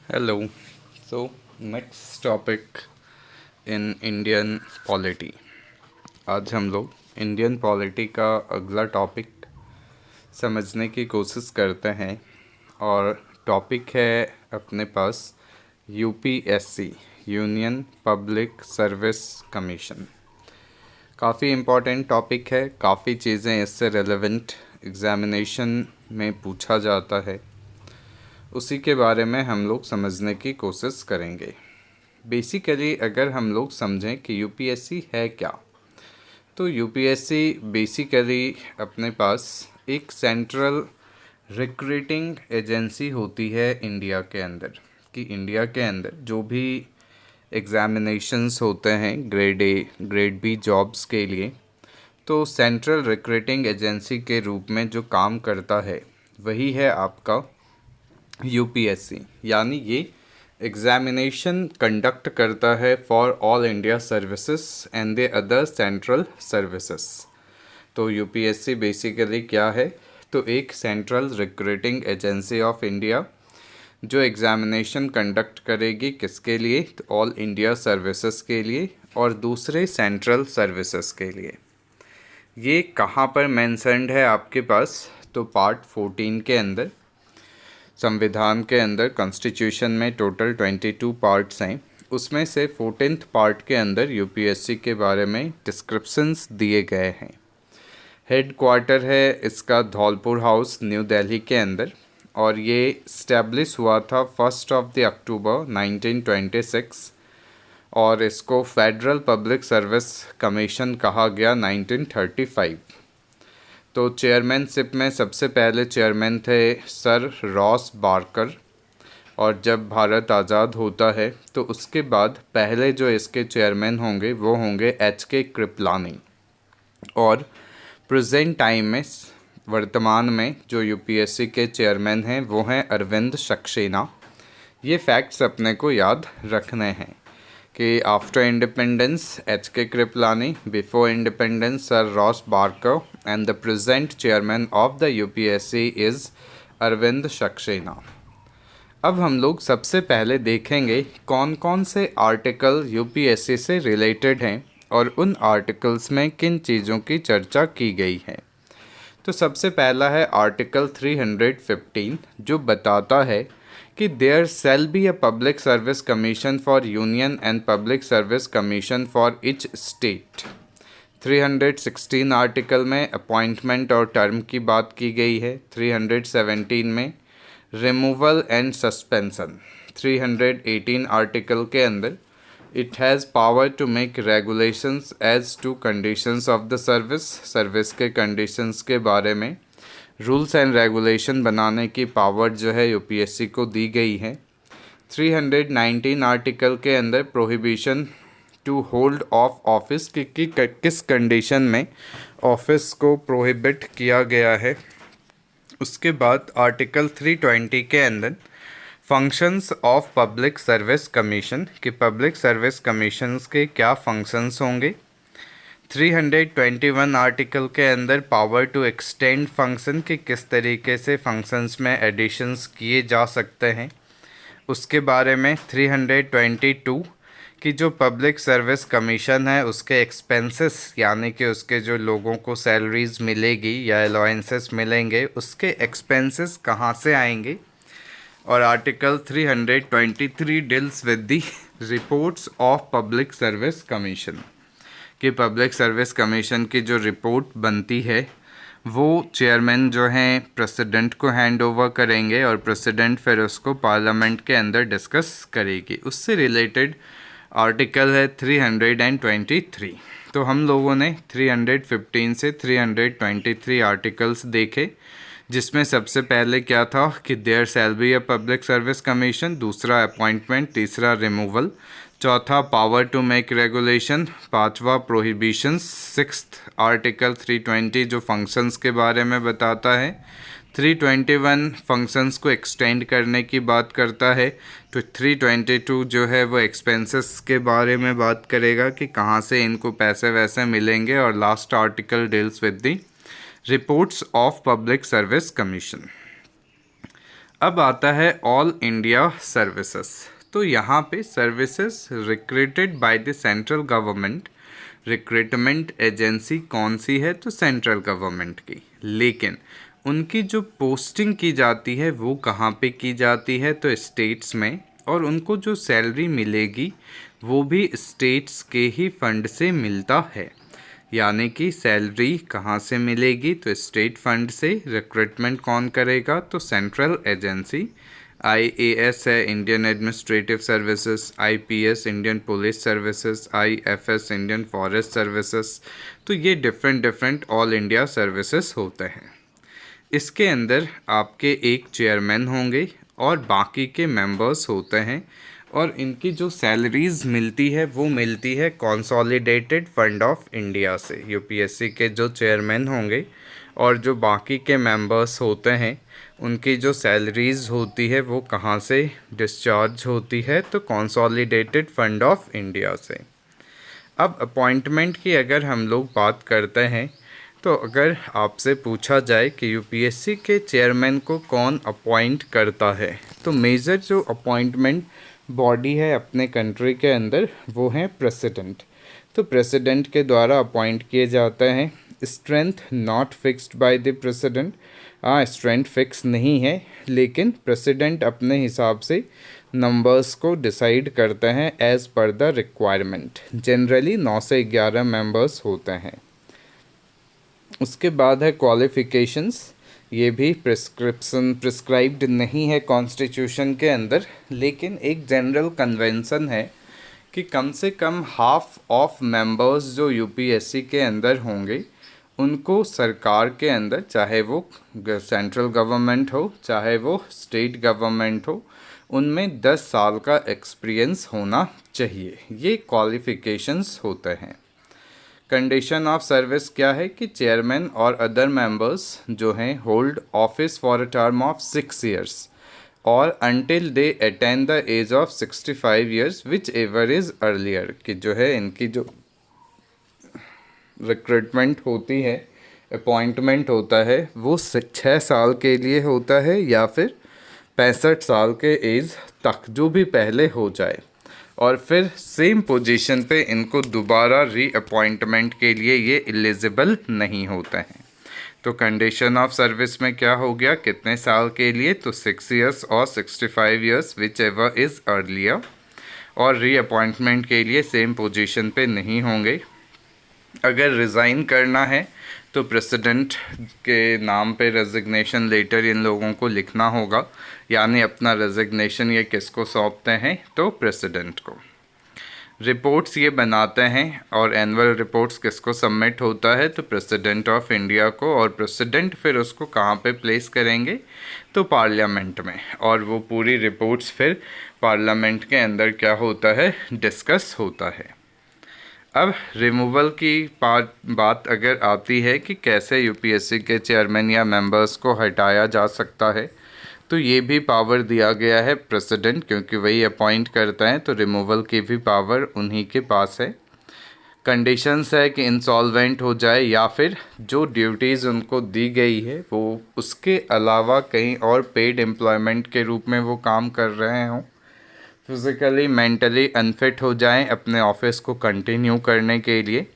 Hello. So next topic in Indian polity. आज हम लोग इंडियन पॉलिटी का अगला टॉपिक समझने की कोशिश करते हैं और टॉपिक है अपने पास UPSC, union public service commission. काफ़ी इम्पोर्टेंट टॉपिक है, काफ़ी चीज़ें इससे रेलेवेंट एग्ज़ामिनेशन में पूछा जाता है, उसी के बारे में हम लोग समझने की कोशिश करेंगे। बेसिकली अगर हम लोग समझें कि यूपीएससी है क्या, तो यूपीएससी बेसिकली अपने पास एक सेंट्रल रिक्रूटिंग एजेंसी होती है इंडिया के अंदर। कि इंडिया के अंदर जो भी एग्ज़ामिनेशंस होते हैं grade A grade B jobs के लिए, तो सेंट्रल रिक्रूटिंग एजेंसी के रूप में जो काम करता है वही है आपका यूपीएससी। यानी ये एग्ज़ामिनेशन कंडक्ट करता है for all India services and the other central services. तो यूपीएससी बेसिकली क्या है? तो एक central recruiting agency of India जो एग्ज़ामिनेशन कंडक्ट करेगी किसके लिए? तो ऑल इंडिया सर्विसेज के लिए और दूसरे सेंट्रल सर्विसेज के लिए। ये कहाँ पर मेंशन्ड है आपके पास? तो पार्ट 14 के अंदर, संविधान के अंदर कॉन्स्टिट्यूशन में टोटल 22 पार्ट्स हैं, उसमें से 14th पार्ट के अंदर यूपीएससी के बारे में डिस्क्रिप्शंस दिए गए हैं। हेड क्वार्टर है इसका धौलपुर हाउस न्यू दिल्ली के अंदर, और ये इस्टेब्लिश हुआ था 1 अक्टूबर 1926, और इसको फेडरल पब्लिक सर्विस कमीशन कहा गया 1935। तो चेयरमैनशिप में सबसे पहले चेयरमैन थे सर रॉस बार्कर, और जब भारत आज़ाद होता है तो उसके बाद पहले जो इसके चेयरमैन होंगे वो होंगे एच.के. कृपलानी। और प्रेजेंट टाइम में वर्तमान में जो यूपीएससी के चेयरमैन हैं वो हैं अरविंद सक्सेना। ये फैक्ट्स अपने को याद रखने हैं कि after independence H K. Kripalani, before independence sir Ross Barker, and the present chairman of the UPSC is Arvind Saxena. अब हम लोग सबसे पहले देखेंगे कौन कौन से आर्टिकल यूपीएससी से रिलेटेड हैं और उन आर्टिकल्स में किन चीज़ों की चर्चा की गई है। तो सबसे पहला है आर्टिकल 315, जो बताता है कि there shall be a public service commission for union and public service commission for each state. 316 article में अपॉइंटमेंट और टर्म की बात की गई है। 317 में रिमूवल एंड सस्पेंशन। 318 आर्टिकल के अंदर it has power to make regulations as to conditions of the service. Service के कंडीशंस के बारे में रूल्स एंड रेगुलेशन बनाने की पावर जो है यूपीएससी को दी गई है। 319 आर्टिकल के अंदर prohibition to hold of office की किस कंडीशन में ऑफिस को प्रोहिबिट किया गया है। उसके बाद आर्टिकल 320 के अंदर functions of public service commission कि पब्लिक सर्विस कमीशंस के क्या फंक्शंस होंगे। 321 आर्टिकल के अंदर पावर टू एक्सटेंड फंक्शन कि किस तरीके से फंक्शंस में एडिशंस किए जा सकते हैं, उसके बारे में। 322 कि जो पब्लिक सर्विस कमीशन है उसके एक्सपेंसेस, यानी कि उसके जो लोगों को सैलरीज मिलेगी या अलाउंसेस मिलेंगे, उसके एक्सपेंसेस कहाँ से आएंगे। और article 323 deals with the reports of public service commission कि पब्लिक सर्विस कमीशन की जो रिपोर्ट बनती है वो चेयरमैन जो हैं प्रेसिडेंट को हैंड ओवर करेंगे और प्रेसिडेंट फिर उसको पार्लियामेंट के अंदर डिस्कस करेगी। उससे रिलेटेड आर्टिकल है 323। तो हम लोगों ने 315 से 323 आर्टिकल्स देखे, जिसमें सबसे पहले क्या था कि there shall be a public service commission, दूसरा अपॉइंटमेंट, तीसरा रिमूवल, चौथा पावर टू मेक रेगुलेशन, पांचवा प्रोहिबिशंस, सिक्स्थ आर्टिकल 320 जो फंक्शंस के बारे में बताता है। 321 फंक्शंस को एक्सटेंड करने की बात करता है। तो 322 जो है वो एक्सपेंसेस के बारे में बात करेगा कि कहाँ से इनको पैसे वैसे मिलेंगे। और last article deals with the reports of public service commission. अब आता है ऑल इंडिया सर्विसेज। तो यहाँ पे services recruited by the central government, recruitment agency कौन सी है? तो सेंट्रल गवर्नमेंट की। लेकिन उनकी जो पोस्टिंग की जाती है वो कहाँ पे की जाती है? तो स्टेट्स में। और उनको जो सैलरी मिलेगी वो भी स्टेट्स के ही फंड से मिलता है। यानी कि सैलरी कहाँ से मिलेगी? तो स्टेट फंड से। रिक्रूटमेंट कौन करेगा? तो सेंट्रल एजेंसी। आईएएस है Indian administrative services, IPS Indian police services, IFS Indian forest services. तो ये different different all India services होते हैं। इसके अंदर आपके एक चेयरमैन होंगे और बाकी के मेंबर्स होते हैं, और इनकी जो सैलरीज़ मिलती है वो मिलती है कंसोलिडेटेड फंड ऑफ इंडिया से। यूपीएससी के जो चेयरमैन होंगे और जो बाकी के मेंबर्स होते हैं उनकी जो सैलरीज़ होती है वो कहाँ से डिस्चार्ज होती है? तो कंसोलिडेटेड फंड ऑफ इंडिया से। अब अपॉइंटमेंट की अगर हम लोग बात करते हैं, तो अगर आपसे पूछा जाए कि यूपीएससी के चेयरमैन को कौन अपॉइंट करता है, तो मेजर जो अपॉइंटमेंट बॉडी है अपने कंट्री के अंदर वो है प्रेसिडेंट। तो प्रेसिडेंट के द्वारा अपॉइंट किए जाते हैं। Strength not fixed by the president. हाँ, स्ट्रेंथ फिक्स नहीं है, लेकिन प्रेसिडेंट अपने हिसाब से नंबर्स को डिसाइड करते हैं as per the requirement. Generally 9 से 11 मेंबर्स होते हैं। उसके बाद है क्वालिफ़िकेशंस। ये भी प्रिस्क्राइब्ड नहीं है कॉन्स्टिट्यूशन के अंदर, लेकिन एक जनरल कन्वेंसन है कि कम से कम हाफ ऑफ मेंबर्स जो यूपीएससी के अंदर होंगे उनको सरकार के अंदर, चाहे वो सेंट्रल गवर्नमेंट हो चाहे वो स्टेट गवर्नमेंट हो, उनमें 10 साल का एक्सपीरियंस होना चाहिए। ये क्वालिफ़िकेशंस होते हैं। कंडीशन ऑफ सर्विस क्या है कि चेयरमैन और अदर मेंबर्स जो हैं hold office for a term of 6 years और until they attain the age of 65 years whichever is earlier. कि जो है इनकी जो रिक्रूटमेंट होती है, अपॉइंटमेंट होता है, वो 6 साल के लिए होता है या फिर 65 साल के एज तक, जो भी पहले हो जाए। और फिर सेम पोजीशन पे इनको दोबारा रीअपॉइंटमेंट के लिए ये एलिजिबल नहीं होते हैं। तो कंडीशन ऑफ सर्विस में क्या हो गया, कितने साल के लिए? तो 6 ईयर्स और 65 years whichever is earlier. और रीअपॉइंटमेंट के लिए सेम पोजीशन पे नहीं होंगे। अगर रिज़ाइन करना है तो प्रेसिडेंट के नाम पे रेजिग्नेशन लेटर इन लोगों को लिखना होगा। यानी अपना रेजिग्नेशन ये किसको सौंपते हैं? तो प्रेसिडेंट को। रिपोर्ट्स ये बनाते हैं और एनुअल रिपोर्ट्स किसको सबमिट होता है? तो प्रेसिडेंट ऑफ इंडिया को। और प्रेसिडेंट फिर उसको कहाँ पे प्लेस करेंगे? तो पार्लियामेंट में। और वो पूरी रिपोर्ट्स फिर पार्लियामेंट के अंदर क्या होता है? डिस्कस होता है। अब रिमूवल की बात अगर आती है कि कैसे यूपीएससी के चेयरमैन या मेंबर्स को हटाया जा सकता है, तो ये भी पावर दिया गया है प्रेसिडेंट, क्योंकि वही अपॉइंट करता है, तो रिमूवल की भी पावर उन्हीं के पास है। कंडीशंस है कि इंसॉल्वेंट हो जाए या फिर जो ड्यूटीज़ उनको दी गई है वो उसके अलावा कहीं और पेड एम्प्लॉयमेंट के रूप में वो काम कर रहे हों, फिज़िकली मेंटली अनफिट हो जाएं अपने ऑफिस को कंटिन्यू करने के लिए,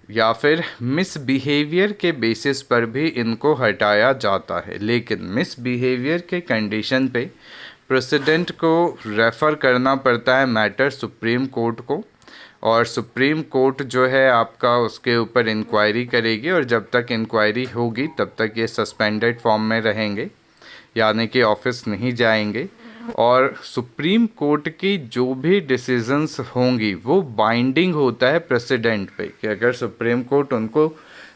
या फिर मिसबिहेवियर के बेसिस पर भी इनको हटाया जाता है। लेकिन मिसबिहेवियर के कंडीशन पे प्रेसिडेंट को रेफ़र करना पड़ता है मैटर सुप्रीम कोर्ट को, और सुप्रीम कोर्ट जो है आपका उसके ऊपर इंक्वायरी करेगी, और जब तक इंक्वायरी होगी तब तक ये सस्पेंडेड फॉर्म में रहेंगे, यानी कि ऑफिस नहीं जाएंगे। और सुप्रीम कोर्ट की जो भी डिसीजंस होंगी वो बाइंडिंग होता है प्रेसिडेंट पे, कि अगर सुप्रीम कोर्ट उनको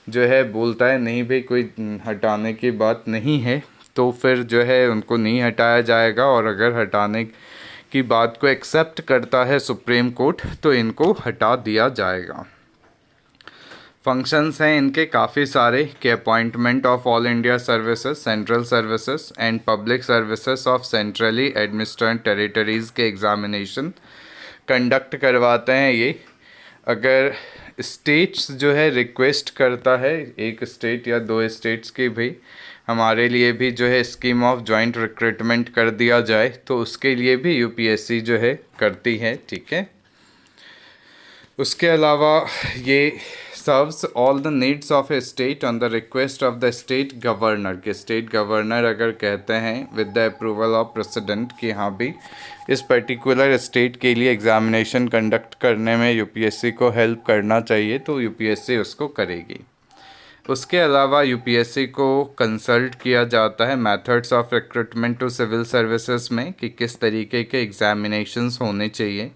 जो है बोलता है नहीं भाई कोई हटाने की बात नहीं है, तो फिर जो है उनको नहीं हटाया जाएगा। और अगर हटाने की बात को एक्सेप्ट करता है सुप्रीम कोर्ट तो इनको हटा दिया जाएगा। फंक्शंस हैं इनके काफ़ी सारे, कि appointment of all India services, central services and public services of centrally administrated territories के एग्ज़ामिनेशन कंडक्ट करवाते हैं ये। अगर स्टेट्स जो है रिक्वेस्ट करता है, एक स्टेट या 2 स्टेट्स की भी हमारे लिए भी जो है स्कीम ऑफ जॉइंट रिक्रूटमेंट कर दिया जाए, तो उसके लिए भी यूपीएससी जो है करती है, ठीक है। उसके अलावा ये serves all the needs of A state on the request of the state governor, के स्टेट गवर्नर अगर कहते हैं with the approval of president कि हाँ भी इस पर्टिकुलर स्टेट के लिए एग्जामिनेशन कंडक्ट करने में यूपीएससी को हेल्प करना चाहिए, तो यूपीएससी उसको करेगी। उसके अलावा यूपीएससी को कंसल्ट किया जाता है methods of recruitment to civil services में कि किस तरीके के एग्जामिनेशंस होने चाहिए,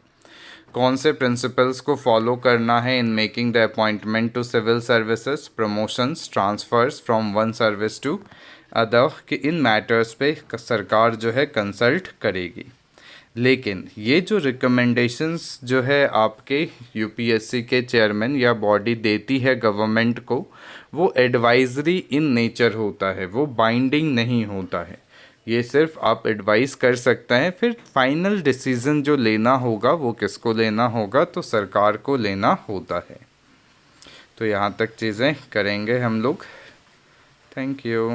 कौन से प्रिंसिपल्स को फॉलो करना है in making the appointment to civil services, promotions, transfers from one service to other, कि इन मैटर्स पे सरकार जो है कंसल्ट करेगी। लेकिन ये जो रिकमेंडेशंस जो है आपके यूपीएससी के चेयरमैन या बॉडी देती है गवर्नमेंट को, वो एडवाइजरी इन नेचर होता है, वो बाइंडिंग नहीं होता है। ये सिर्फ आप एडवाइस कर सकते हैं, फिर फाइनल डिसीज़न जो लेना होगा वो किसको लेना होगा, तो सरकार को लेना होता है। तो यहाँ तक चीज़ें करेंगे हम लोग। Thank you.